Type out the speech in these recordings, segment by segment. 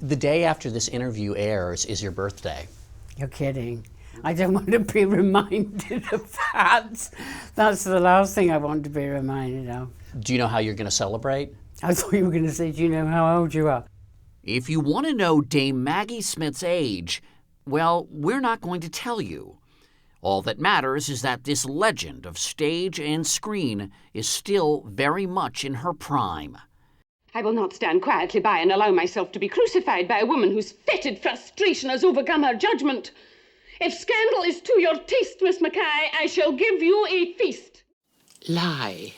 The day after this interview airs is your birthday. You're kidding. I don't want to be reminded of that. That's the last thing I want to be reminded of. Do you know how you're going to celebrate? I thought you were going to say, do you know how old you are? If you want to know Dame Maggie Smith's age, well, we're not going to tell you. All that matters is that this legend of stage and screen is still very much in her prime. I will not stand quietly by and allow myself to be crucified by a woman whose fetid frustration has overcome her judgment. If scandal is to your taste, Miss Mackay, I shall give you a feast. Lie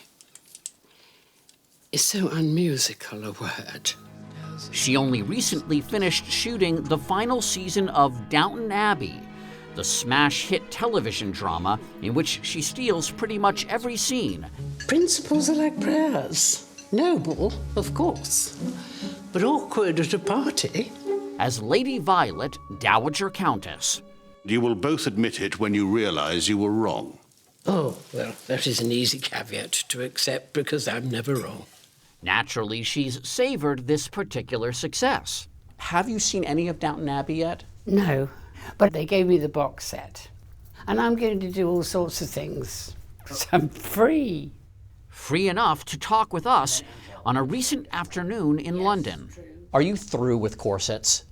is so unmusical a word. She only recently finished shooting the final season of Downton Abbey, the smash hit television drama in which she steals pretty much every scene. Principles are like prayers. Noble, of course, but awkward at a party. As Lady Violet, Dowager Countess. You will both admit it when you realize you were wrong. Oh, well, that is an easy caveat to accept because I'm never wrong. Naturally, she's savored this particular success. Have you seen any of Downton Abbey yet? No, but they gave me the box set. And I'm going to do all sorts of things. So I'm free. Free enough to talk with us on a recent afternoon in London. Are you through with corsets?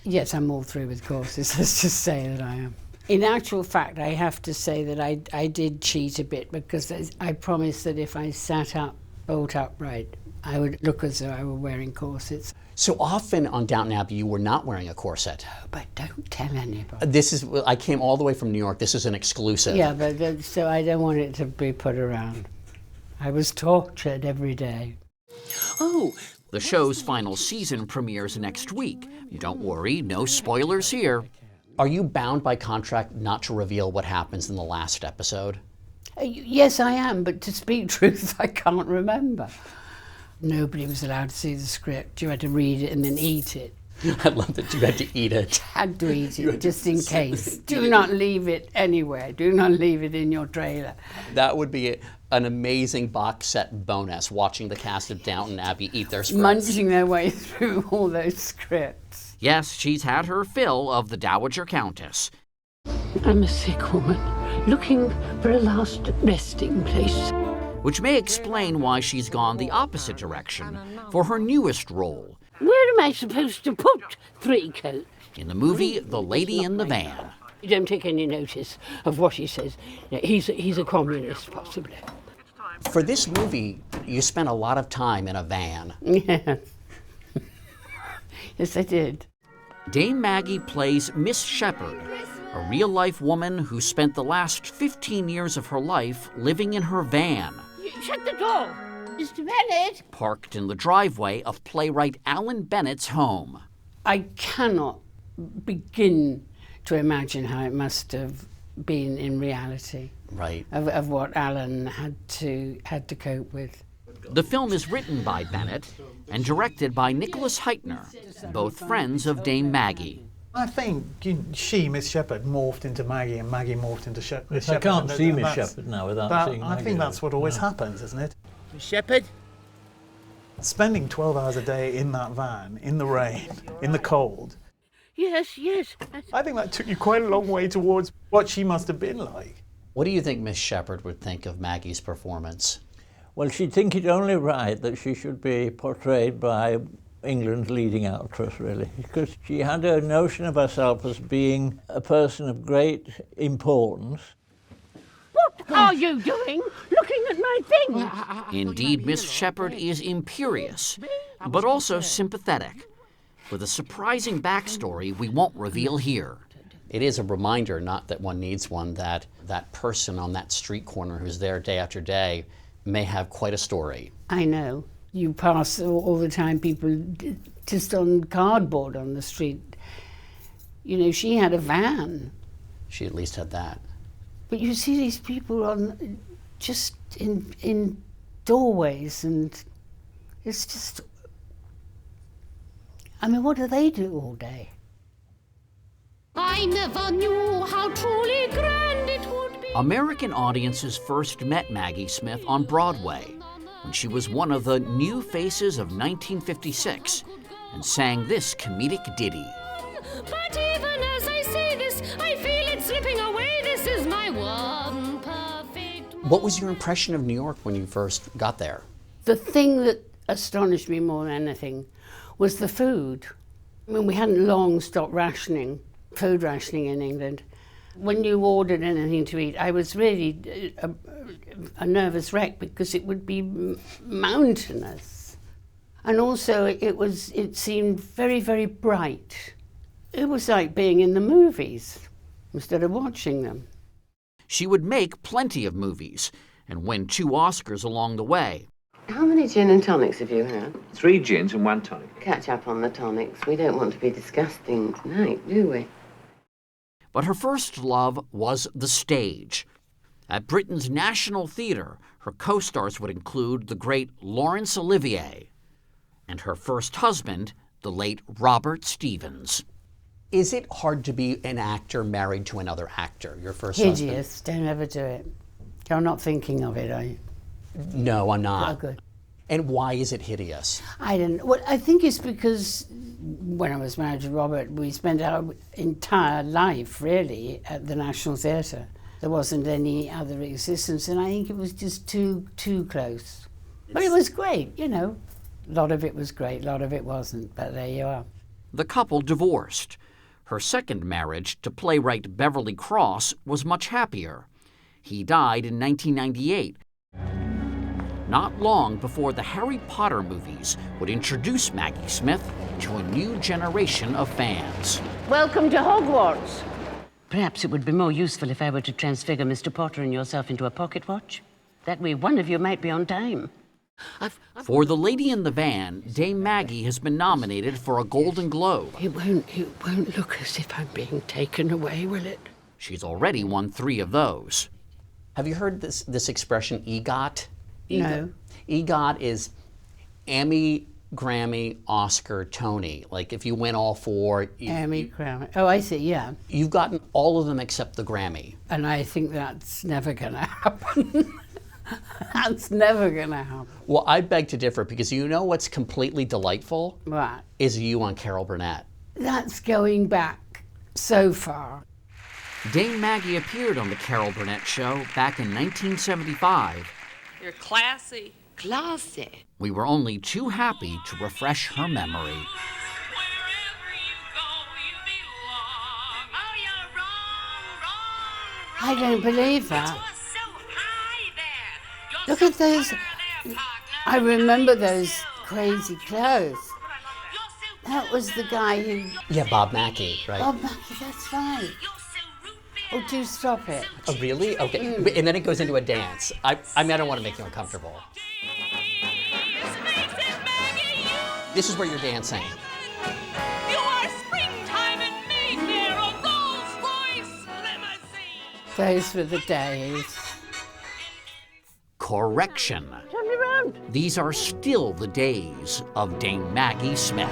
Yes, I'm all through with courses. Let's just say that I am. In actual fact, I have to say that I did cheat a bit because I promised that if I sat up, bolt upright, I would look as though I were wearing corsets. So often on Downton Abbey, you were not wearing a corset. Oh, but don't tell anybody. I came all the way from New York. This is an exclusive. Yeah, but so I don't want it to be put around. I was tortured every day. Oh, The show's final season premieres next week. Don't worry, no spoilers here. Are you bound by contract not to reveal what happens in the last episode? Yes, I am, but to speak truth, I can't remember. Nobody was allowed to see the script. You had to read it and then eat it. I love that you had to eat it. Had to eat it, just in case. Do not leave it anywhere. Do not leave it in your trailer. That would be an amazing box set bonus, watching the cast of Downton Abbey eat their scripts. Munching their way through all those scripts. Yes, she's had her fill of the Dowager Countess. I'm a sick woman, looking for a last resting place. Which may explain why she's gone the opposite direction for her newest role. Where am I supposed to put Three Coats? In the movie The Lady in the Van. You don't take any notice of what he says. He's a communist, possibly. For this movie, you spent a lot of time in a van. Yes. Yes, I did. Dame Maggie plays Miss Shepherd, a real-life woman who spent the last 15 years of her life living in her van. Shut the door! Mr. Bennett! Parked in the driveway of playwright Alan Bennett's home. I cannot begin to imagine how it must have been in reality. Right. Of what Alan had to cope with. The film is written by Bennett and directed by Nicholas Heitner, both friends of Dame Maggie. I think she, Miss Shepherd, morphed into Maggie and Maggie morphed into Miss Shepherd. I can't see Miss Shepherd now without seeing Maggie. I think that's what always happens, isn't it? Miss Shepherd? Spending 12 hours a day in that van, in the rain, in the cold. Yes. I think that took you quite a long way towards what she must have been like. What do you think Miss Shepherd would think of Maggie's performance? Well, she'd think it only right that she should be portrayed by England's leading actress, really, because she had a notion of herself as being a person of great importance. What are you doing? Looking at my things? Indeed, Miss Shepherd is imperious, but also sympathetic, with a surprising backstory we won't reveal here. It is a reminder, not that one needs one, that that person on that street corner who's there day after day may have quite a story. I know. You pass all the time people just on cardboard on the street. You know, she had a van. She at least had that. But you see these people on just in doorways, and it's just, I mean, what do they do all day? I never knew how truly grand it would be. American audiences first met Maggie Smith on Broadway when she was one of the new faces of 1956 and sang this comedic ditty. But even as I say this, I feel it slipping away. This is my one perfect... What was your impression of New York when you first got there? The thing that astonished me more than anything was the food. I mean, we hadn't long stopped food rationing in England. When you ordered anything to eat, I was really a nervous wreck because it would be mountainous. And also it seemed very, very bright. It was like being in the movies instead of watching them. She would make plenty of movies and win 2 Oscars along the way. How many gin and tonics have you had? 3 gins and 1 tonic. Catch up on the tonics. We don't want to be disgusting tonight, do we? But her first love was the stage. At Britain's National Theatre, her co-stars would include the great Laurence Olivier and her first husband, the late Robert Stevens. Is it hard to be an actor married to another actor, your first husband? Hideous. Don't ever do it. You're not thinking of it, are you? No, I'm not. Oh, good. And why is it hideous? I don't know. Well, I think it's because when I was married to Robert, we spent our entire life, really, at the National Theatre. There wasn't any other existence, and I think it was just too close. But it was great, you know. A lot of it was great, a lot of it wasn't, but there you are. The couple divorced. Her second marriage to playwright Beverly Cross was much happier. He died in 1998. Not long before the Harry Potter movies would introduce Maggie Smith to a new generation of fans. Welcome to Hogwarts. Perhaps it would be more useful if I were to transfigure Mr. Potter and yourself into a pocket watch. That way one of you might be on time. For The Lady in the Van, Dame Maggie has been nominated for a Golden Globe. It won't look as if I'm being taken away, will it? She's already won 3 of those. Have you heard this expression, EGOT? No. EGOT is Emmy, Grammy, Oscar, Tony. Like if you win all 4. Emmy, Grammy. Oh, I see, yeah. You've gotten all of them except the Grammy. And I think that's never going to happen. That's never going to happen. Well, I beg to differ because you know what's completely delightful? What? Is you on Carol Burnett. That's going back so far. Dame Maggie appeared on the Carol Burnett Show back in 1975. You're classy. Classy. We were only too happy to refresh her memory. I don't believe that. Look at those. I remember those crazy clothes. That was the guy who... Yeah, Bob Mackie, right? Bob Mackie, that's right. Oh, do stop it. Oh, really? Okay. And then it goes into a dance. I mean, I don't want to make you uncomfortable. This is where you're dancing. You are springtime in Mayfair, a Rolls-Royce limousine. Those were the days. Correction. Turn me around. These are still the days of Dame Maggie Smith.